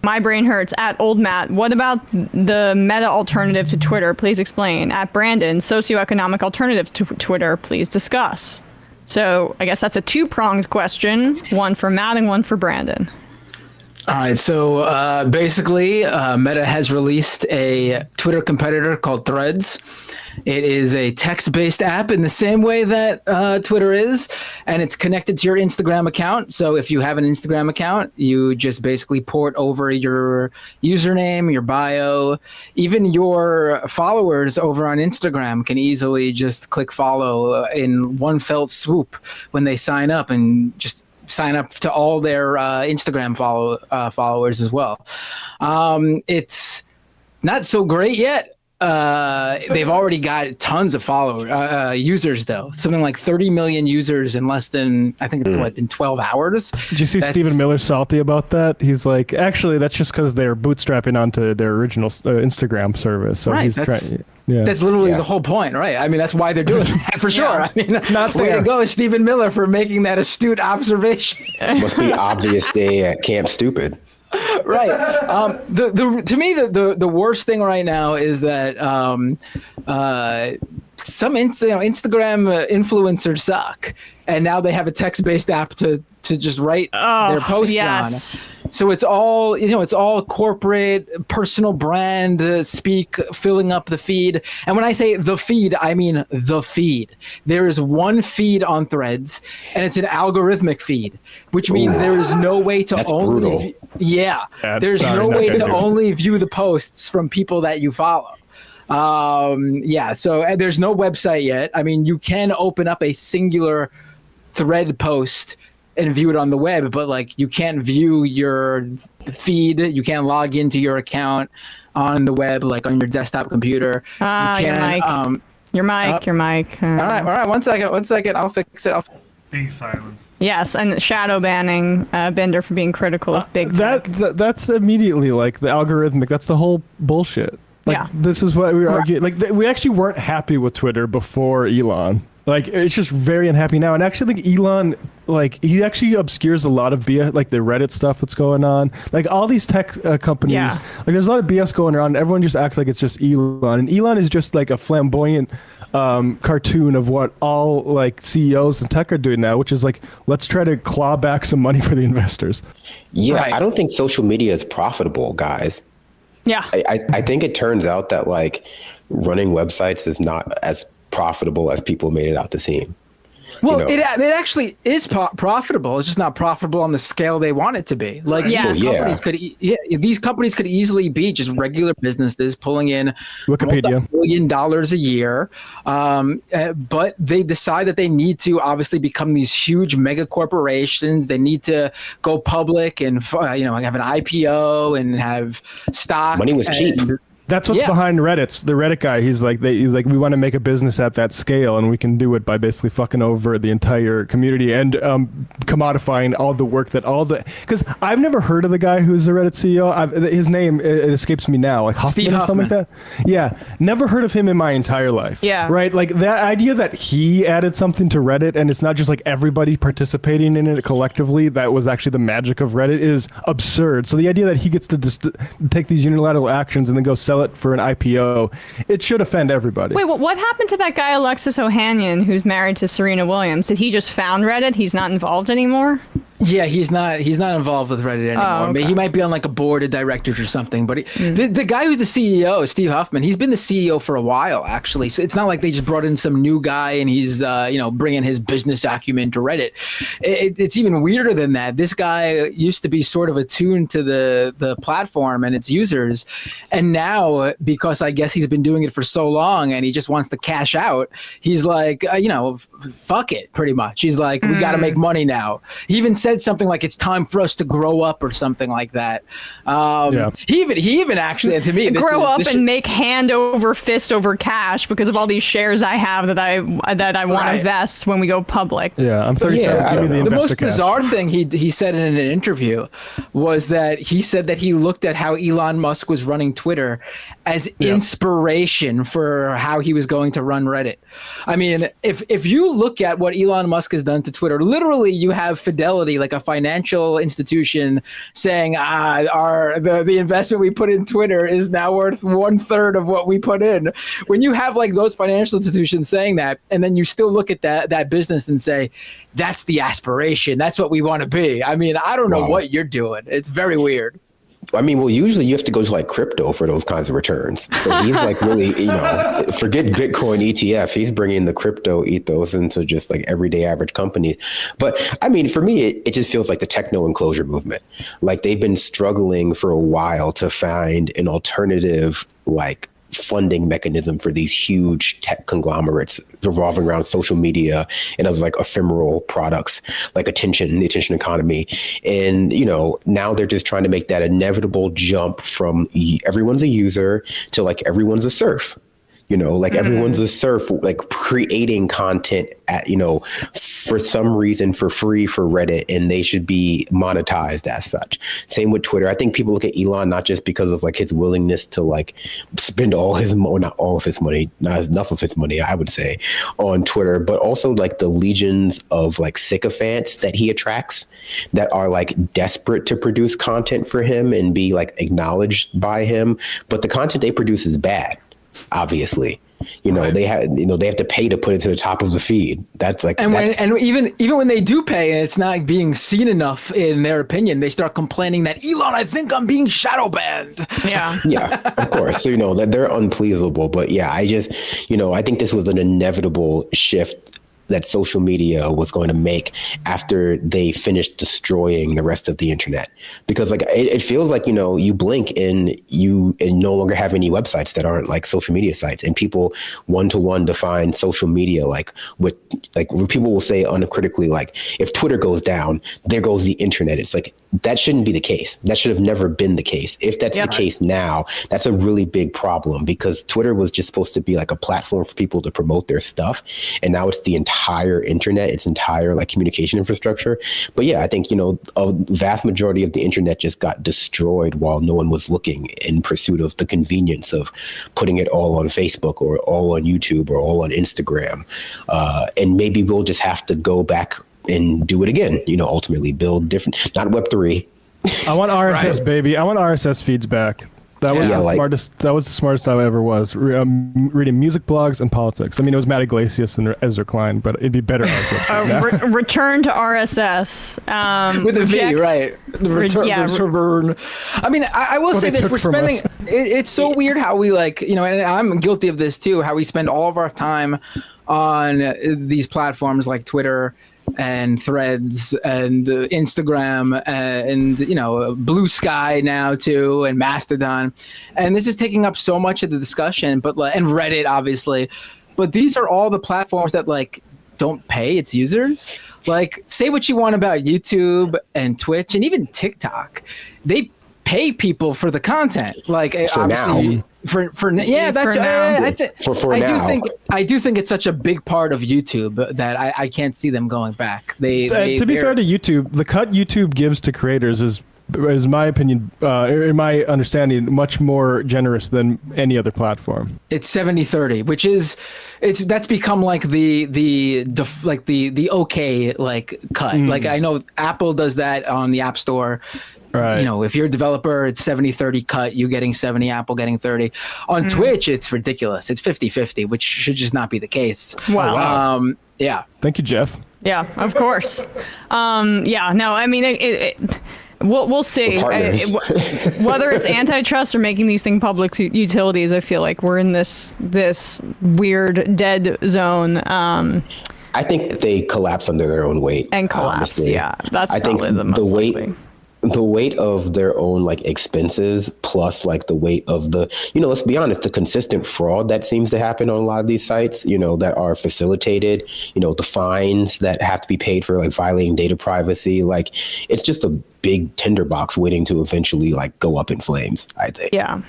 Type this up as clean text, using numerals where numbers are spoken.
My brain hurts at Old Matt. What about the meta alternative to Twitter? Please explain. At Brandon, socioeconomic alternatives to Twitter. Please discuss. So I guess that's a two-pronged question. One for Matt and one for Brandon. All right, so basically, Meta has released a Twitter competitor called Threads. It is a text-based app in the same way that Twitter is, and it's connected to your Instagram account. So if you have an Instagram account, you just basically port over your username, your bio. Even your followers over on Instagram can easily just click follow in one fell swoop when they sign up, and just sign up to all their Instagram followers as well. It's not so great yet. They've already got tons of users though. Something like 30 million users in less than, I think it's in 12 hours. Did you see Stephen Miller salty about that? He's like, actually, that's just because they're bootstrapping onto their original Instagram service. So right, he's trying. Yeah. That's literally the whole point, right? I mean, that's why they're doing that for sure. I mean, not way fair. to go, Stephen Miller, for making that astute observation. Must be obvious day at Camp Stupid. Right. To me, the worst thing right now is that some Instagram influencers suck, and now they have a text-based app to just write their posts on. So it's all corporate, personal brand speak, filling up the feed. And when I say the feed, I mean the feed. There is one feed on Threads, and it's an algorithmic feed, which means there is no way to only there's no way to only view the posts from people that you follow. So there's no website yet. I mean, you can open up a singular thread post and view it on the web, but like you can't view your feed. You can't log into your account on the web, like on your desktop computer. You can't, your mic. All right. One second. I'll fix it. Being silenced. Yes, and shadow banning Bender for being critical of big tech. That's immediately like the algorithmic. That's the whole bullshit. Like, this is what we were arguing. Like, we actually weren't happy with Twitter before Elon. Like, it's just very unhappy now. And actually, like, Elon, like, he actually obscures a lot of BS, like the Reddit stuff that's going on. Like, all these tech companies, like, there's a lot of BS going around. Everyone just acts like it's just Elon. And Elon is just, like, a flamboyant cartoon of what all, like, CEOs and tech are doing now, which is, like, let's try to claw back some money for the investors. Yeah, I don't think social media is profitable, guys. Yeah. I think it turns out that, like, running websites is not as profitable as people made it out to seem. Well, it actually is profitable. It's just not profitable on the scale they want it to be. Like these companies could easily be just regular businesses pulling in Wikipedia $1 billion a year, but they decide that they need to obviously become these huge mega corporations. They need to go public and have an IPO and have stock. Money was cheap. That's what's behind Reddit's. The Reddit guy, he's like, we want to make a business at that scale, and we can do it by basically fucking over the entire community and commodifying all the work because I've never heard of the guy who's the Reddit CEO. His name, it escapes me now, like Steve Huffman or something like that. Yeah, never heard of him in my entire life. Yeah. Right? Like, that idea that he added something to Reddit, and it's not just like everybody participating in it collectively, that was actually the magic of Reddit, is absurd. So the idea that he gets to just take these unilateral actions and then go sell it for an IPO, it should offend everybody. Wait, what happened to that guy Alexis Ohanian who's married to Serena Williams? Did he just found Reddit? He's not involved anymore? Yeah, he's not involved with Reddit anymore. Oh, okay. He might be on like a board of directors or something. But the guy who's the CEO, Steve Huffman, he's been the CEO for a while, actually. So it's not like they just brought in some new guy and he's bringing his business acumen to Reddit. It's even weirder than that. This guy used to be sort of attuned to the platform and its users, and now, because I guess he's been doing it for so long and he just wants to cash out, he's like, fuck it, pretty much. He's like, we got to make money now. He even said something like, it's time for us to grow up or something like that. He even actually, and to me, grow up and make hand over fist over cash because of all these shares I have that I want to vest when we go public. Yeah, I'm 37. Give me the most bizarre thing he said in an interview was that he said that he looked at how Elon Musk was running Twitter as inspiration for how he was going to run Reddit. I mean, if you look at what Elon Musk has done to Twitter, literally you have Fidelity party, like a financial institution, saying, the investment we put in Twitter is now worth 1/3 of what we put in. When you have like those financial institutions saying that, and then you still look at that business and say, that's the aspiration. That's what we want to be. I mean, I don't know what you're doing. It's very weird. I mean, well, usually you have to go to like crypto for those kinds of returns. So he's like really, forget Bitcoin ETF. He's bringing the crypto ethos into just like everyday average companies. But I mean, for me, it just feels like the techno enclosure movement. Like they've been struggling for a while to find an alternative, like funding mechanism for these huge tech conglomerates revolving around social media and other like ephemeral products like the attention economy. And, now they're just trying to make that inevitable jump from everyone's a user to like everyone's a serf. Everyone's a serf, like creating content at, for some reason for free for Reddit, and they should be monetized as such. Same with Twitter. I think people look at Elon not just because of like his willingness to like spend all his money, not all of his money, not enough of his money, I would say, on Twitter, but also like the legions of like sycophants that he attracts that are like desperate to produce content for him and be like acknowledged by him. But the content they produce is bad. Obviously, they have to pay to put it to the top of the feed. That's like, even when they do pay and it's not being seen enough in their opinion, they start complaining that Elon, I think I'm being shadow banned. Yeah. Yeah, of course. So, that they're unpleasable. But yeah, I just, I think this was an inevitable shift that social media was going to make after they finished destroying the rest of the internet. Because like it feels like, you blink and you no longer have any websites that aren't like social media sites, and people one-to-one define social media like with like when people will say uncritically, like if Twitter goes down, there goes the internet. It's like that shouldn't be the case. That should have never been the case. If that's the case now, that's a really big problem, because Twitter was just supposed to be like a platform for people to promote their stuff, and now it's the entire internet, its entire like communication infrastructure. But yeah, I think, a vast majority of the internet just got destroyed while no one was looking, in pursuit of the convenience of putting it all on Facebook or all on YouTube or all on Instagram. And maybe we'll just have to go back and do it again, ultimately build different, not Web3. I want RSS, baby. I want RSS feeds back. That was the smartest. That was the smartest I ever was. Reading music blogs and politics. I mean, it was Matt Iglesias and Ezra Klein, but it'd be better RSS. Return to RSS with a V, right? The return. I mean, I will say this: we're spending. It's so weird how we like, and I'm guilty of this too. How we spend all of our time on these platforms like Twitter and Threads and Instagram and Blue Sky now too, and Mastodon, and this is taking up so much of the discussion. But and Reddit obviously, but these are all the platforms that like don't pay its users. Like, say what you want about YouTube and Twitch and even TikTok, they pay people for the content. Like for obviously. Now. For yeah, that's I do think it's such a big part of YouTube that I can't see them going back. To be fair to YouTube, the cut YouTube gives to creators is my opinion, in my understanding, much more generous than any other platform. It's 70-30, which is that's become like the okay like cut. Like I know Apple does that on the App Store. Right. If you're a developer, it's 70-30 cut, you getting 70, Apple getting 30. On Twitch, it's ridiculous. It's 50-50, which should just not be the case. Wow. Yeah. Thank you, Jeff. Yeah, of course. Yeah, no, I mean, we'll see. Whether it's antitrust or making these things public utilities, I feel like we're in this weird dead zone. I think they collapse under their own weight. And collapse, honestly. yeah. That's probably the most likely. The weight of their own like expenses, plus like the weight of the, let's be honest, the consistent fraud that seems to happen on a lot of these sites, that are facilitated, the fines that have to be paid for like violating data privacy. Like it's just a big tinderbox waiting to eventually like go up in flames, I think. Yeah.